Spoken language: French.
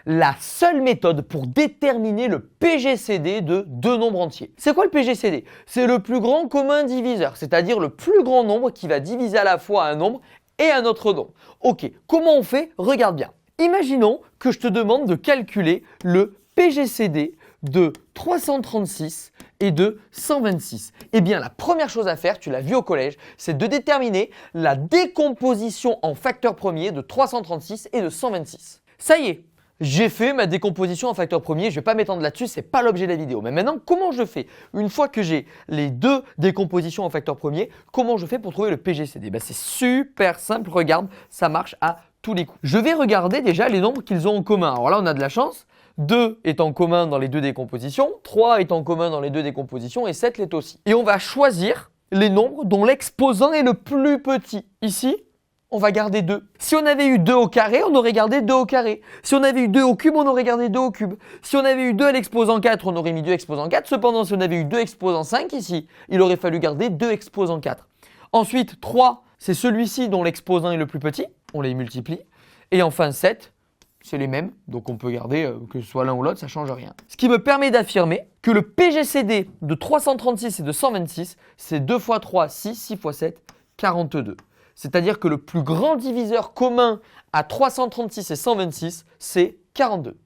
la seule méthode pour déterminer le PGCD de deux nombres entiers. C'est quoi le PGCD? C'est le plus grand commun diviseur, c'est-à-dire le plus grand nombre qui va diviser à la fois un nombre et un autre nombre. Ok, comment on fait? Regarde bien. Imaginons que je te demande de calculer le PGCD de 336 et de 126. Eh bien, la première chose à faire, tu l'as vu au collège, c'est de déterminer la décomposition en facteurs premiers de 336 et de 126. Ça y est, j'ai fait ma décomposition en facteurs premiers, je ne vais pas m'étendre là-dessus, ce n'est pas l'objet de la vidéo. Mais maintenant, comment je fais? Une fois que j'ai les deux décompositions en facteurs premiers, comment je fais pour trouver le PGCD? C'est super simple, regarde, ça marche à tous les coups. Je vais regarder déjà les nombres qu'ils ont en commun. Alors là, on a de la chance. 2 est en commun dans les deux décompositions, 3 est en commun dans les deux décompositions et 7 l'est aussi. Et on va choisir les nombres dont l'exposant est le plus petit. Ici, on va garder 2. Si on avait eu 2 au carré, on aurait gardé 2 au carré. Si on avait eu 2 au cube, on aurait gardé 2 au cube. Si on avait eu 2 à l'exposant 4, on aurait mis 2 exposant 4. Cependant, si on avait eu 2 exposant 5 ici, il aurait fallu garder 2 exposant 4. Ensuite, 3, c'est celui-ci dont l'exposant est le plus petit. On les multiplie. Et enfin, 7, c'est les mêmes, donc on peut garder que ce soit l'un ou l'autre, ça ne change rien. Ce qui me permet d'affirmer que le PGCD de 336 et de 126, c'est 2 x 3, 6, 6 x 7, 42. C'est-à-dire que le plus grand diviseur commun à 336 et 126, c'est 42.